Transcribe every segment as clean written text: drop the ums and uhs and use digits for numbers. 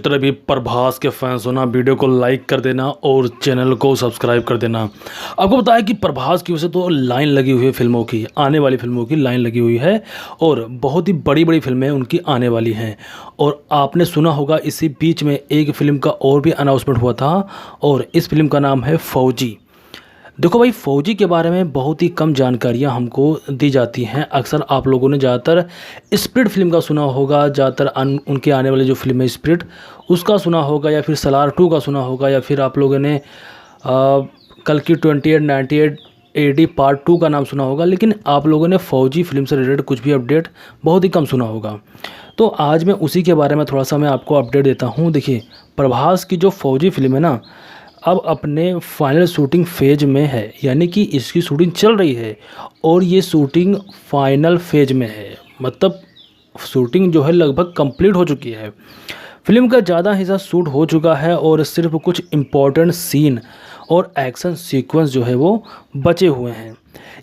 जितने भी प्रभास के फैंस हो ना, वीडियो को लाइक कर देना और चैनल को सब्सक्राइब कर देना। आपको बताया कि प्रभास की वजह से तो लाइन लगी हुई है फिल्मों की, आने वाली फिल्मों की लाइन लगी हुई है और बहुत ही बड़ी बड़ी फिल्में उनकी आने वाली हैं। और आपने सुना होगा इसी बीच में एक फ़िल्म का और भी अनाउंसमेंट हुआ था और इस फिल्म का नाम है फौजी। देखो भाई, फौजी के बारे में बहुत ही कम जानकारियां हमको दी जाती हैं। अक्सर आप लोगों ने ज़्यादातर स्पिरिट फिल्म का सुना होगा, ज़्यादातर उनके आने वाले जो फिल्म है स्पिरिट उसका सुना होगा, या फिर सलार 2 का सुना होगा, या फिर आप लोगों ने कल की 2898 AD पार्ट 2 का नाम सुना होगा। लेकिन आप लोगों ने फौजी फिल्म से रिलेटेड कुछ भी अपडेट बहुत ही कम सुना होगा। तो आज मैं उसी के बारे में थोड़ा सा मैं आपको अपडेट देता हूँ। देखिए, प्रभास की जो फौजी फिल्म है ना, अब अपने फाइनल शूटिंग फेज में है, यानी कि इसकी शूटिंग चल रही है और ये शूटिंग फाइनल फेज में है। मतलब शूटिंग जो है लगभग कंप्लीट हो चुकी है। फिल्म का ज़्यादा हिस्सा शूट हो चुका है और सिर्फ कुछ इम्पोर्टेंट सीन और एक्शन सीक्वेंस जो है वो बचे हुए हैं।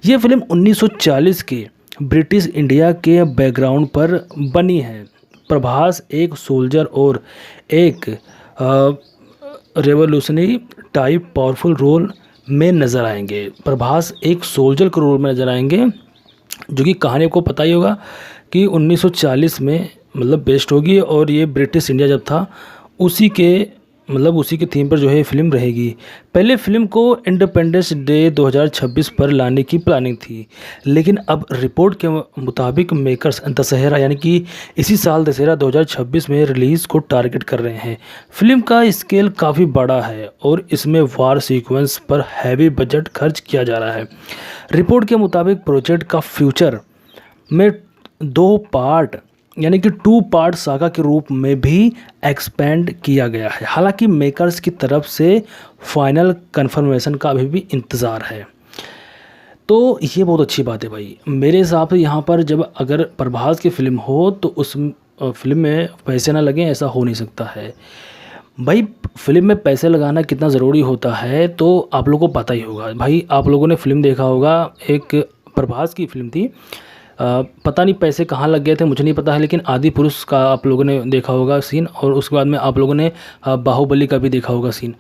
ये फिल्म 1940 के ब्रिटिश इंडिया के बैकग्राउंड पर बनी है। प्रभास एक सोल्जर और एक रेवोल्यूशनरी टाइप पावरफुल रोल में नज़र आएंगे। प्रभास एक सोल्जर के रोल में नज़र आएंगे, जो कि कहानी को पता ही होगा कि 1940 में मतलब बेस्ड होगी और ये ब्रिटिश इंडिया जब था उसी के थीम पर जो है फिल्म रहेगी। पहले फिल्म को इंडिपेंडेंस डे 2026 पर लाने की प्लानिंग थी, लेकिन अब रिपोर्ट के मुताबिक मेकर्स दशहरा यानी कि इसी साल दशहरा 2026 में रिलीज़ को टारगेट कर रहे हैं। फिल्म का स्केल काफ़ी बड़ा है और इसमें वार सीक्वेंस पर हैवी बजट खर्च किया जा रहा है। रिपोर्ट के मुताबिक प्रोजेक्ट का फ्यूचर में 2 पार्ट यानी कि 2 पार्ट सागा के रूप में भी एक्सपेंड किया गया है। हालांकि मेकर्स की तरफ से फाइनल कंफर्मेशन का अभी भी इंतज़ार है। तो ये बहुत अच्छी बात है भाई। मेरे हिसाब से यहाँ पर जब अगर प्रभास की फ़िल्म हो तो उस फिल्म में पैसे ना लगें, ऐसा हो नहीं सकता है भाई। फिल्म में पैसे लगाना कितना ज़रूरी होता है तो आप लोगों को पता ही होगा भाई। आप लोगों ने फिल्म देखा होगा, एक प्रभास की फ़िल्म थी, पता नहीं पैसे कहाँ लग गए थे मुझे नहीं पता है, लेकिन आदि पुरुष का आप लोगों ने देखा होगा सीन, और उसके बाद में आप लोगों ने बाहुबली का भी देखा होगा सीन।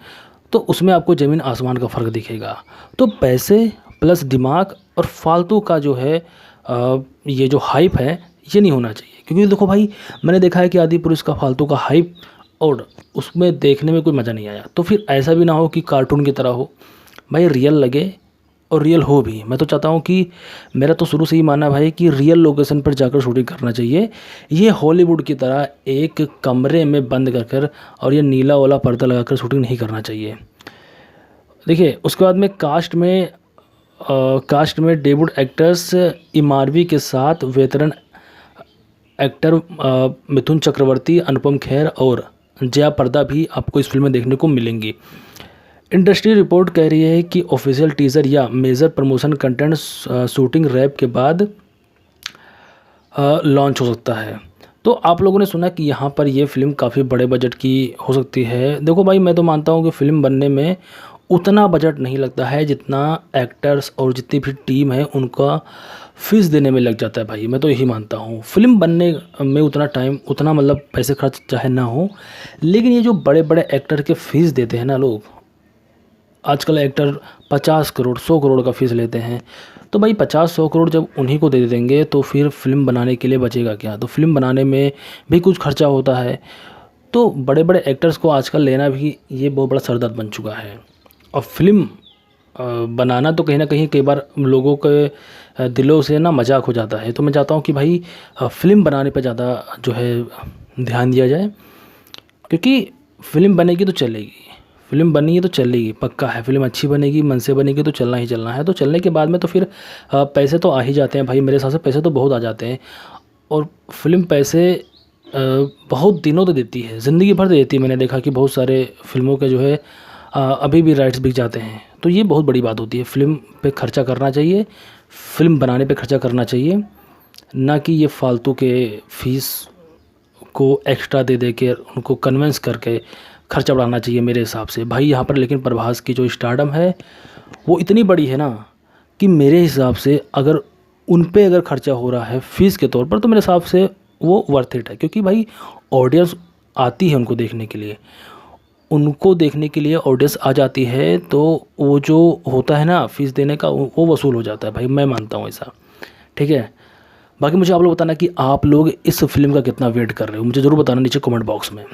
तो उसमें आपको ज़मीन आसमान का फ़र्क दिखेगा। तो पैसे प्लस दिमाग और फालतू का जो है ये जो हाइप है ये नहीं होना चाहिए। क्योंकि देखो भाई, मैंने देखा है कि आदि पुरुष का फालतू का हाइप और उसमें देखने में कोई मज़ा नहीं आया। तो फिर ऐसा भी ना हो कि कार्टून की तरह हो भाई, रियल लगे और रियल हो भी। मैं तो चाहता हूँ कि मेरा तो शुरू से ही मानना भाई कि रियल लोकेशन पर जाकर शूटिंग करना चाहिए। ये हॉलीवुड की तरह एक कमरे में बंद कर और ये नीला वाला पर्दा लगाकर शूटिंग नहीं करना चाहिए। देखिए, उसके बाद में कास्ट में डेब्यू एक्टर्स इमारवी के साथ वेतरन एक्टर मिथुन चक्रवर्ती, अनुपम खेर और जया प्रदा भी आपको इस फिल्म में देखने को मिलेंगी। इंडस्ट्री रिपोर्ट कह रही है कि ऑफिशियल टीज़र या major promotion content shooting wrap के बाद लॉन्च हो सकता है। तो आप लोगों ने सुना कि यहाँ पर ये फ़िल्म काफ़ी बड़े बजट की हो सकती है। देखो भाई, मैं तो मानता हूँ कि फ़िल्म बनने में उतना बजट नहीं लगता है जितना एक्टर्स और जितनी भी टीम है उनका फीस देने में लग जाता है भाई। मैं तो यही मानता हूँ, फिल्म बनने में उतना टाइम उतना मतलब पैसे खर्च चाहे ना हो, लेकिन ये जो बड़े बड़े एक्टर के फ़ीस देते हैं ना लोग, आजकल एक्टर 50 करोड़ 100 करोड़ का फीस लेते हैं। तो भाई 50-100 करोड़ जब उन्हीं को दे देंगे तो फिर फिल्म बनाने के लिए बचेगा क्या? तो फिल्म बनाने में भी कुछ खर्चा होता है। तो बड़े बड़े एक्टर्स को आजकल लेना भी ये बहुत बड़ा सरदर्द बन चुका है। और फिल्म बनाना तो कहीं ना कहीं कई बार लोगों के दिलों से ना मजाक हो जाता है। तो मैं चाहता हूँ कि भाई फिल्म बनाने पर ज़्यादा जो है ध्यान दिया जाए, क्योंकि फिल्म बनेगी तो चलेगी, फिल्म बनी है तो चलेगी, पक्का है। फिल्म अच्छी बनेगी, मन से बनेगी तो चलना ही चलना है। तो चलने के बाद में तो फिर पैसे तो आ ही जाते हैं भाई। मेरे हिसाब से पैसे तो बहुत आ जाते हैं और फिल्म पैसे बहुत दिनों तक देती है, ज़िंदगी भर दे देती है। मैंने देखा कि बहुत सारे फिल्मों के जो है अभी भी राइट्स बिक जाते हैं। तो ये बहुत बड़ी बात होती है। फिल्म पे खर्चा करना चाहिए, फिल्म बनाने पे खर्चा करना चाहिए, ना कि ये फालतू के फीस को एक्स्ट्रा दे के उनको कन्विंस करके खर्चा बढ़ाना चाहिए मेरे हिसाब से भाई। यहाँ पर लेकिन प्रभास की जो स्टारडम है वो इतनी बड़ी है ना कि मेरे हिसाब से अगर उन पे अगर खर्चा हो रहा है फ़ीस के तौर पर तो मेरे हिसाब से वो वर्थ इट है। क्योंकि भाई ऑडियंस आती है उनको देखने के लिए, उनको देखने के लिए ऑडियंस आ जाती है, तो वो जो होता है ना फ़ीस देने का वो वसूल हो जाता है भाई, मैं मानता हूँ ऐसा। ठीक है, बाकी मुझे आप लोग बताना कि आप लोग इस फिल्म का कितना वेट कर रहे हो, मुझे ज़रूर बताना नीचे कमेंट बॉक्स में।